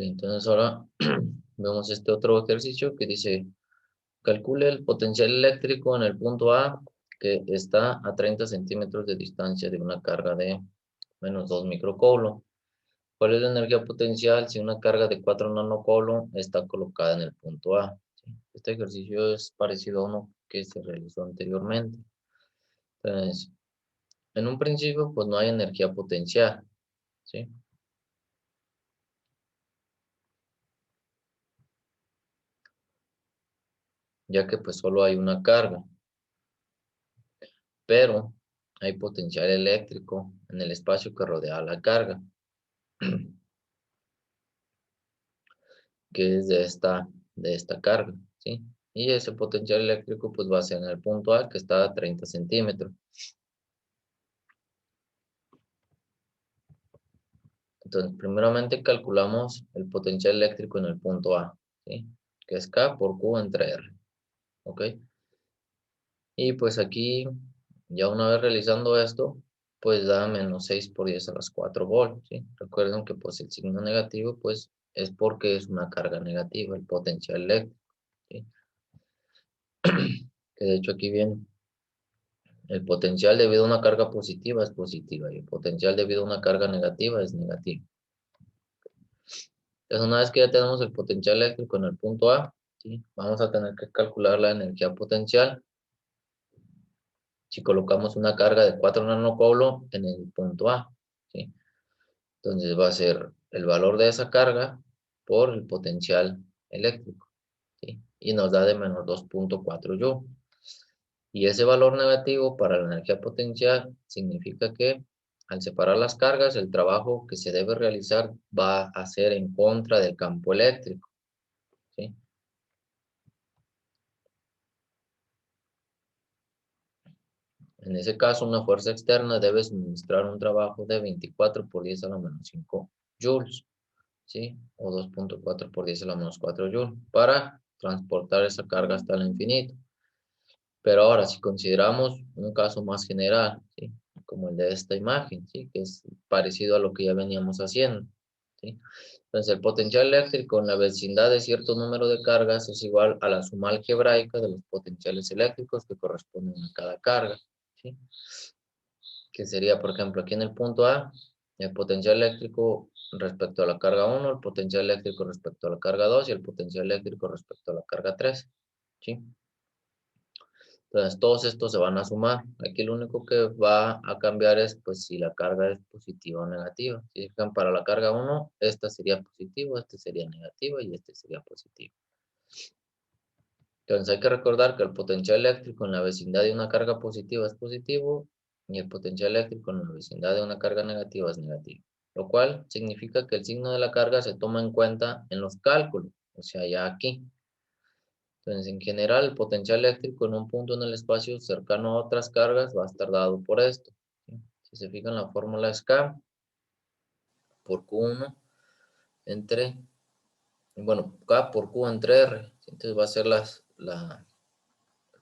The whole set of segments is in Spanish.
Entonces ahora vemos este otro ejercicio que dice, calcule el potencial eléctrico en el punto A que está a 30 centímetros de distancia de una carga de menos 2 microcoulomb. ¿Cuál es la energía potencial si una carga de 4 nanocoulomb está colocada en el punto A? ¿Sí? Este ejercicio es parecido a uno que se realizó anteriormente. Entonces, en un principio, pues no hay energía potencial, ¿sí? Ya que pues solo hay una carga, pero hay potencial eléctrico en el espacio que rodea a la carga, que es de esta carga, ¿sí? Y ese potencial eléctrico pues va a ser en el punto A que está a 30 centímetros. Entonces, primeramente calculamos el potencial eléctrico en el punto A, ¿sí? Que es K por Q entre R, ¿ok? Y pues aquí, ya una vez realizando esto, pues da menos 6 por 10 a las 4 volts, ¿sí? Recuerden que pues el signo negativo, pues es porque es una carga negativa, el potencial eléctrico, ¿sí? Que de hecho aquí viene, el potencial debido a una carga positiva es positiva y el potencial debido a una carga negativa es negativa. Entonces, una vez que ya tenemos el potencial eléctrico en el punto A, ¿sí? Vamos a tener que calcular la energía potencial si colocamos una carga de 4 nanocoulomb en el punto A, ¿sí? Entonces va a ser el valor de esa carga por el potencial eléctrico, ¿sí? Y nos da de menos 2.4 joule. Y ese valor negativo para la energía potencial significa que al separar las cargas, el trabajo que se debe realizar va a ser en contra del campo eléctrico, ¿sí? En ese caso, una fuerza externa debe suministrar un trabajo de 24 por 10 a la menos 5 joules, ¿sí? O 2.4 por 10 a la menos 4 joules para transportar esa carga hasta el infinito. Pero ahora, si consideramos un caso más general, ¿sí? Como el de esta imagen, ¿sí? Que es parecido a lo que ya veníamos haciendo, ¿sí? Entonces, el potencial eléctrico en la vecindad de cierto número de cargas es igual a la suma algebraica de los potenciales eléctricos que corresponden a cada carga, ¿sí? Que sería, por ejemplo, aquí en el punto A, el potencial eléctrico respecto a la carga 1, el potencial eléctrico respecto a la carga 2 y el potencial eléctrico respecto a la carga 3, ¿sí? Entonces, todos estos se van a sumar. Aquí lo único que va a cambiar es, pues, si la carga es positiva o negativa. Si fijan, para la carga 1, esta sería positiva, este sería negativa y este sería positivo. Entonces, hay que recordar que el potencial eléctrico en la vecindad de una carga positiva es positivo y el potencial eléctrico en la vecindad de una carga negativa es negativo. Lo cual significa que el signo de la carga se toma en cuenta en los cálculos, o sea, ya aquí. Entonces, en general, el potencial eléctrico en un punto en el espacio cercano a otras cargas va a estar dado por esto, ¿sí? Si se fijan, la fórmula es K por Q1 entre, bueno, K por Q entre R. Entonces va a ser el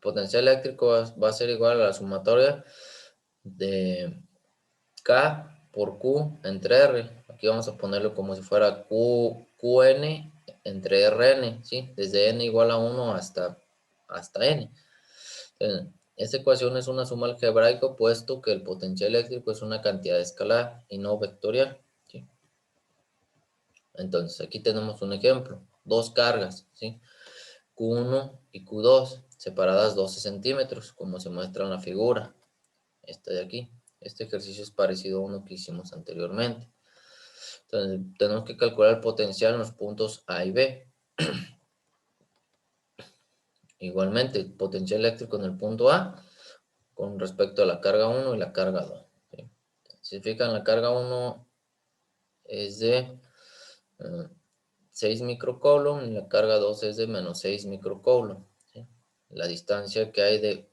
potencial eléctrico va a ser igual a la sumatoria de K por Q entre R. Aquí vamos a ponerlo como si fuera QN entre RN, ¿sí? Desde N igual a 1 hasta N. Entonces, esta ecuación es una suma algebraica puesto que el potencial eléctrico es una cantidad escalar y no vectorial, ¿sí? Entonces, aquí tenemos un ejemplo. Dos cargas, ¿sí? Q1 y Q2, separadas 12 centímetros, como se muestra en la figura. Esta de aquí. Este ejercicio es parecido a uno que hicimos anteriormente. Entonces, tenemos que calcular el potencial en los puntos A y B. Igualmente, el potencial eléctrico en el punto A con respecto a la carga 1 y la carga 2. ¿Sí? Si se fijan, la carga 1 es de 6 microcoulomb y la carga 2 es de menos 6 microcoulomb, ¿sí? La distancia que hay de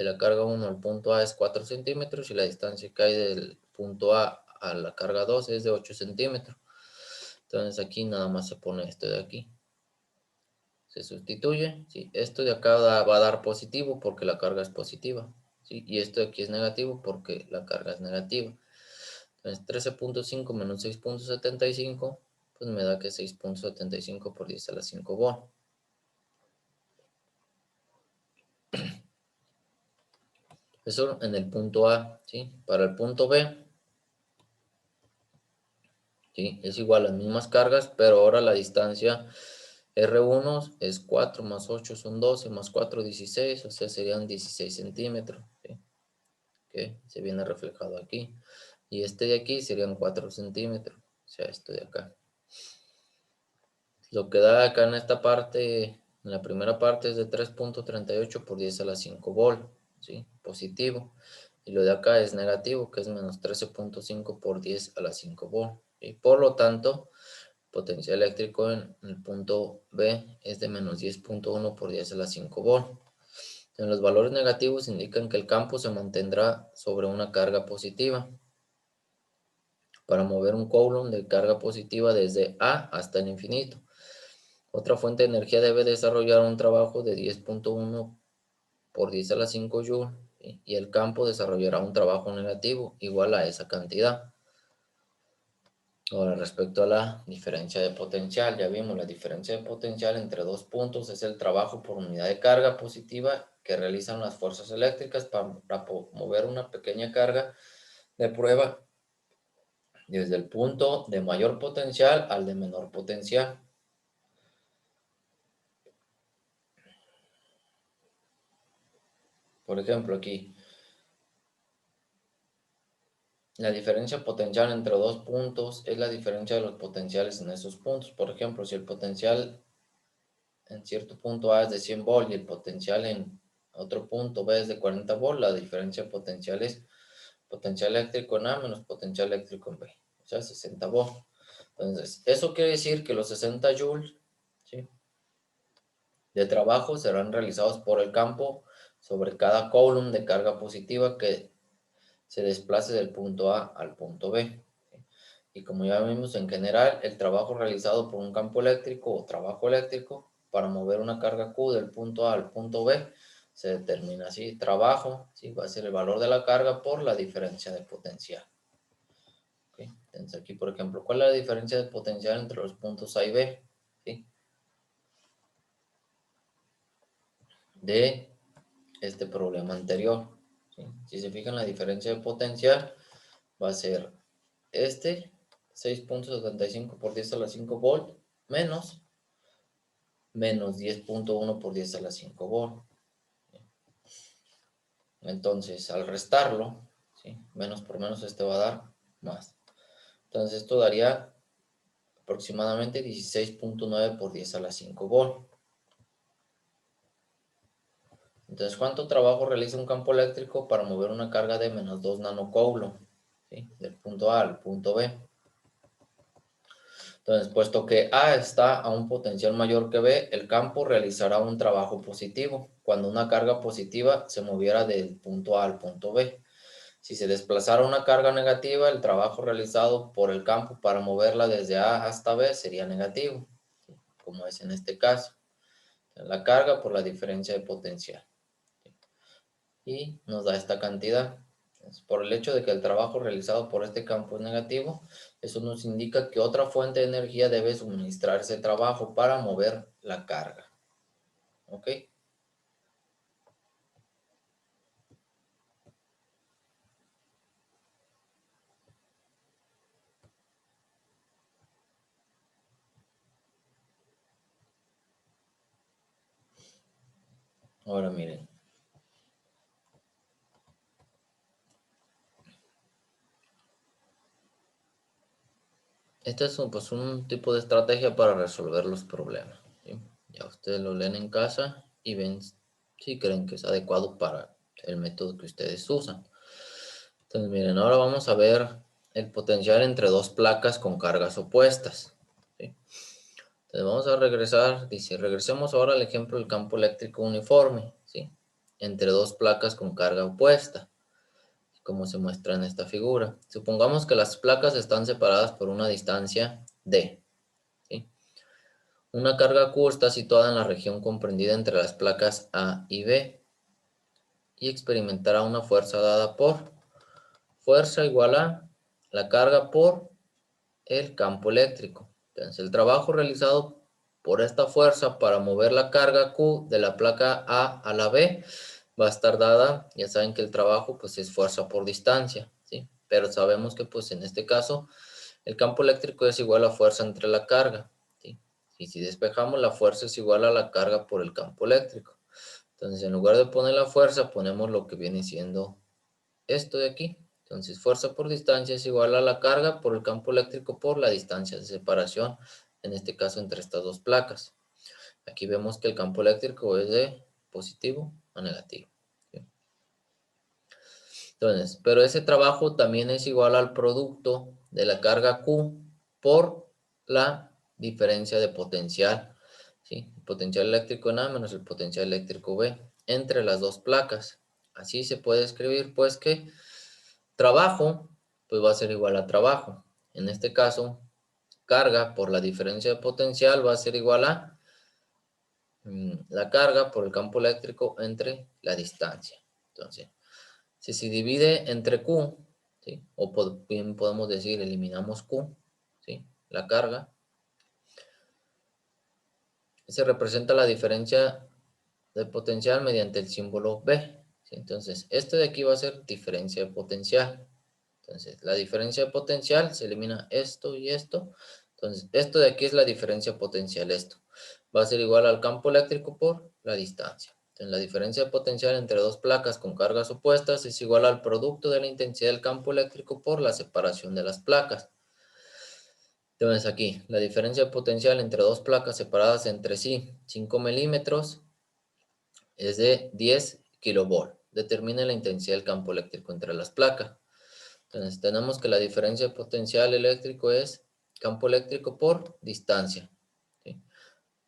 la carga 1 al punto A es 4 centímetros y la distancia que hay del punto A a la carga 2 es de 8 centímetros. Entonces aquí nada más se pone esto de aquí. Se sustituye, ¿sí? Esto de acá va a dar positivo porque la carga es positiva, ¿sí? Y esto de aquí es negativo porque la carga es negativa. Entonces 13.5 menos 6.75, pues me da que 6.75 por 10 a la 5 volt. Eso en el punto A, ¿sí? Para el punto B, ¿sí? Es igual las mismas cargas, pero ahora la distancia R1 es 4 más 8 son 12, más 4, 16, o sea, serían 16 centímetros, ¿sí? Que se viene reflejado aquí. Y este de aquí serían 4 centímetros, o sea, esto de acá. Lo que da acá en esta parte, en la primera parte es de 3.38 por 10 a la 5 volt, ¿sí? Positivo. Y lo de acá es negativo, que es menos 13.5 por 10 a la 5 volt. Y por lo tanto, potencial eléctrico en el punto B es de menos 10.1 por 10 a la 5 volt. En los valores negativos indican que el campo se mantendrá sobre una carga positiva. Para mover un coulomb de carga positiva desde A hasta el infinito. Otra fuente de energía debe desarrollar un trabajo de 10.1 por 10 a la 5 joule, ¿sí? Y el campo desarrollará un trabajo negativo igual a esa cantidad. Ahora, respecto a la diferencia de potencial, ya vimos la diferencia de potencial entre dos puntos es el trabajo por unidad de carga positiva que realizan las fuerzas eléctricas para mover una pequeña carga de prueba desde el punto de mayor potencial al de menor potencial. Por ejemplo, aquí, la diferencia potencial entre dos puntos es la diferencia de los potenciales en esos puntos. Por ejemplo, si el potencial en cierto punto A es de 100 volt y el potencial en otro punto B es de 40 volt, la diferencia potencial es potencial eléctrico en A menos potencial eléctrico en B, o sea, 60 volt. Entonces, eso quiere decir que los 60 joules, ¿sí?, de trabajo serán realizados por el campo sobre cada coulomb de carga positiva que se desplace del punto A al punto B. Y como ya vimos, en general, el trabajo realizado por un campo eléctrico o trabajo eléctrico para mover una carga Q del punto A al punto B se determina así. Trabajo, ¿sí?, va a ser el valor de la carga por la diferencia de potencial. ¿Okay? Entonces aquí, por ejemplo, ¿cuál es la diferencia de potencial entre los puntos A y B? ¿Sí? De este problema anterior. ¿Sí? Si se fijan, la diferencia de potencial va a ser este 6.75 por 10 a la 5 volt menos 10.1 por 10 a la 5 volt. Entonces, al restarlo, ¿sí?, menos por menos este va a dar más. Entonces, esto daría aproximadamente 16.9 por 10 a la 5 volt. Entonces, ¿cuánto trabajo realiza un campo eléctrico para mover una carga de menos 2 nanocoulomb, ¿sí?, del punto A al punto B? Entonces, puesto que A está a un potencial mayor que B, el campo realizará un trabajo positivo cuando una carga positiva se moviera del punto A al punto B. Si se desplazara una carga negativa, el trabajo realizado por el campo para moverla desde A hasta B sería negativo, como es en este caso. La carga por la diferencia de potencial. Y nos da esta cantidad. Por el hecho de que el trabajo realizado por este campo es negativo, eso nos indica que otra fuente de energía debe suministrar ese trabajo para mover la carga. ¿Ok? Ahora miren. Este es pues, un tipo de estrategia para resolver los problemas, ¿sí? Ya ustedes lo leen en casa y ven si creen que es adecuado para el método que ustedes usan. Entonces, miren, ahora vamos a ver el potencial entre dos placas con cargas opuestas, ¿sí? Entonces, vamos a regresar, dice, regresemos ahora al ejemplo del campo eléctrico uniforme, ¿sí?, entre dos placas con carga opuesta, como se muestra en esta figura. Supongamos que las placas están separadas por una distancia D, ¿sí? Una carga Q está situada en la región comprendida entre las placas A y B y experimentará una fuerza dada por fuerza igual a la carga por el campo eléctrico. Entonces, el trabajo realizado por esta fuerza para mover la carga Q de la placa A a la B va a estar dada, ya saben que el trabajo pues es fuerza por distancia, ¿sí? Pero sabemos que pues en este caso el campo eléctrico es igual a fuerza entre la carga, ¿sí? Y si despejamos, la fuerza es igual a la carga por el campo eléctrico. Entonces, en lugar de poner la fuerza, ponemos lo que viene siendo esto de aquí. Entonces, fuerza por distancia es igual a la carga por el campo eléctrico por la distancia de separación, en este caso entre estas dos placas. Aquí vemos que el campo eléctrico es de positivo a negativo. ¿Sí? Entonces, pero ese trabajo también es igual al producto de la carga Q por la diferencia de potencial. ¿Sí? El potencial eléctrico en A menos el potencial eléctrico B entre las dos placas. Así se puede escribir pues que trabajo pues va a ser igual a trabajo. En este caso, carga por la diferencia de potencial va a ser igual a la carga por el campo eléctrico entre la distancia. Entonces, si se divide entre Q, ¿sí? O bien podemos decir eliminamos Q, ¿sí? La carga, se representa la diferencia de potencial mediante el símbolo B, ¿sí? Entonces, esto de aquí va a ser diferencia de potencial. Entonces, la diferencia de potencial se elimina esto y esto. Entonces, esto de aquí es la diferencia potencial, esto. Va a ser igual al campo eléctrico por la distancia. Entonces, la diferencia de potencial entre dos placas con cargas opuestas es igual al producto de la intensidad del campo eléctrico por la separación de las placas. Entonces, aquí, la diferencia de potencial entre dos placas separadas entre sí, 5 milímetros, es de 10 kilovolt. Determina la intensidad del campo eléctrico entre las placas. Entonces tenemos que la diferencia de potencial eléctrico es campo eléctrico por distancia. ¿Sí?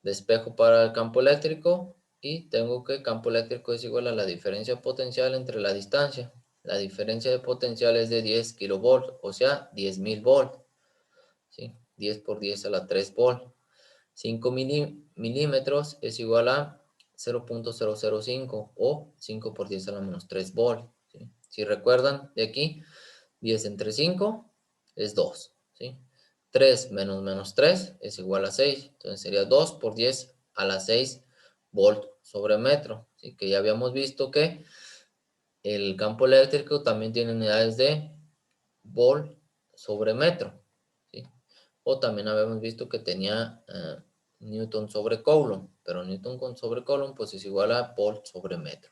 Despejo para el campo eléctrico y tengo que campo eléctrico es igual a la diferencia de potencial entre la distancia. La diferencia de potencial es de 10 kilovolts, o sea, 10.000 volts. ¿Sí? 10 por 10 a la 3 volt. 5 milímetros es igual a 0.005 o 5 por 10 a la menos 3 volt. ¿Sí? Si recuerdan de aquí, 10 entre 5 es 2, ¿sí? 3 menos 3 es igual a 6. Entonces sería 2 por 10 a la 6 volt sobre metro. ¿Sí? Que ya habíamos visto que el campo eléctrico también tiene unidades de volt sobre metro. ¿Sí? O también habíamos visto que tenía Newton sobre Coulomb. Pero Newton sobre Coulomb pues es igual a volt sobre metro.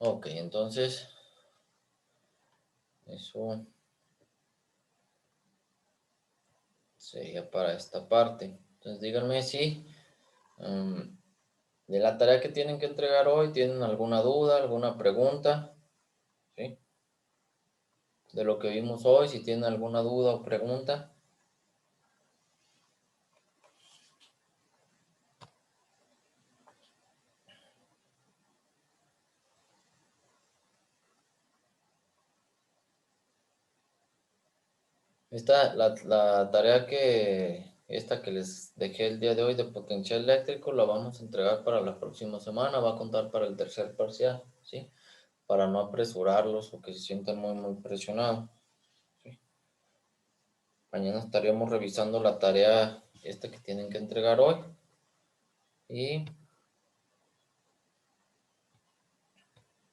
Ok, entonces eso sería para esta parte. Entonces díganme si de la tarea que tienen que entregar hoy tienen alguna duda, alguna pregunta, ¿sí? De lo que vimos hoy, si tienen alguna duda o pregunta. La tarea esta que les dejé el día de hoy de potencial eléctrico, la vamos a entregar para la próxima semana, va a contar para el tercer parcial, ¿sí? Para no apresurarlos o que se sientan muy presionados, ¿sí? Mañana estaríamos revisando la tarea esta que tienen que entregar hoy y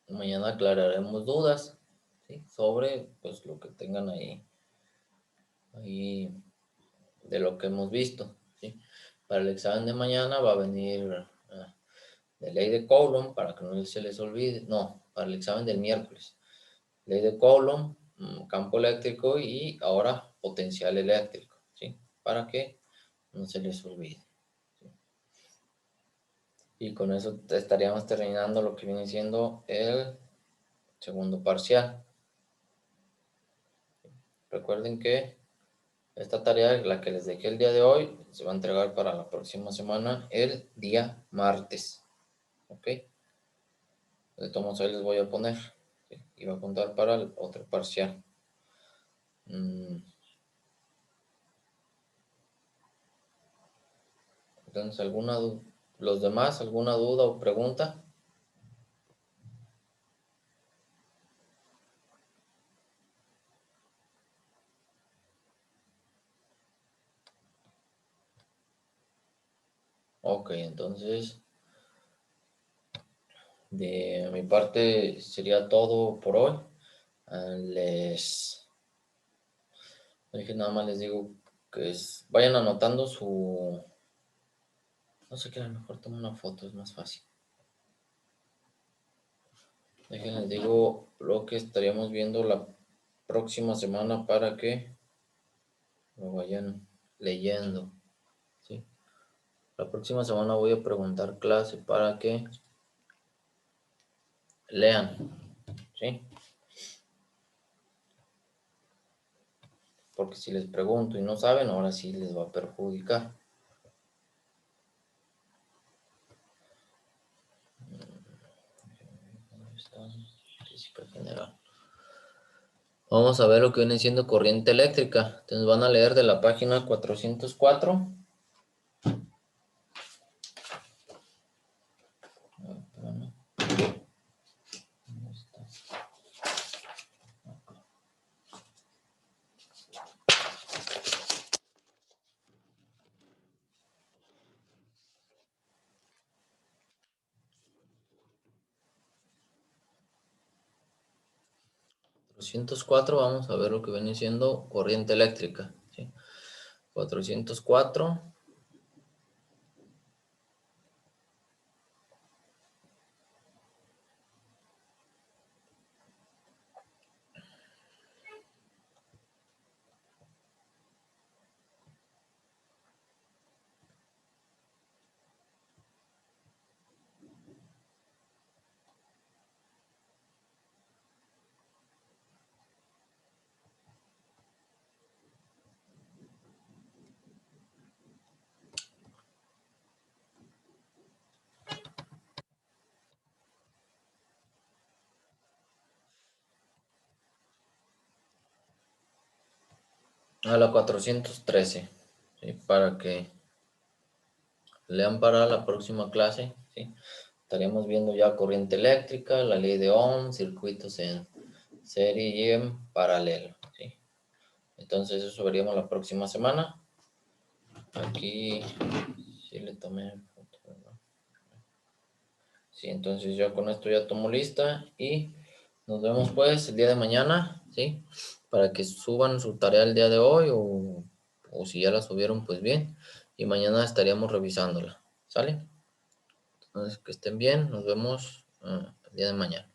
mañana aclararemos dudas, ¿sí? Sobre pues lo que tengan ahí de lo que hemos visto, ¿sí? Para el examen de mañana va a venir de ley de Coulomb, para que no se les olvide, no, para el examen del miércoles, ley de Coulomb, campo eléctrico y ahora potencial eléctrico, ¿sí? Para que no se les olvide. ¿Sí? Y con eso estaríamos terminando lo que viene siendo el segundo parcial. Recuerden que esta tarea, la que les dejé el día de hoy, se va a entregar para la próxima semana, el día martes. ¿Ok? De todos modos, ahí les voy a poner. ¿Sí? y va a contar para el otro parcial. Entonces, los demás, ¿alguna duda o pregunta? Ok, entonces, de mi parte sería todo por hoy. Nada más les digo que vayan anotando no sé qué, a lo mejor tomo una foto, es más fácil. Les digo lo que estaríamos viendo la próxima semana para que lo vayan leyendo, ¿sí? La próxima semana voy a preguntar clase para que lean, ¿sí? Porque si les pregunto y no saben, ahora sí les va a perjudicar. Física general. Vamos a ver lo que viene siendo corriente eléctrica. Entonces van a leer de la página 404. Vamos a ver lo que viene siendo corriente eléctrica, ¿sí? 404. A la 413, ¿sí? Para que lean para la próxima clase, ¿sí? Estaríamos viendo ya corriente eléctrica, la ley de Ohm, circuitos en serie y en paralelo, ¿sí? Entonces eso veríamos la próxima semana. Aquí sí le tomé foto, ¿verdad? Sí, entonces yo con esto ya tomo lista y nos vemos pues el día de mañana, ¿sí? Para que suban su tarea el día de hoy o si ya la subieron, pues bien. Y mañana estaríamos revisándola, ¿sale? Entonces que estén bien, nos vemos el día de mañana.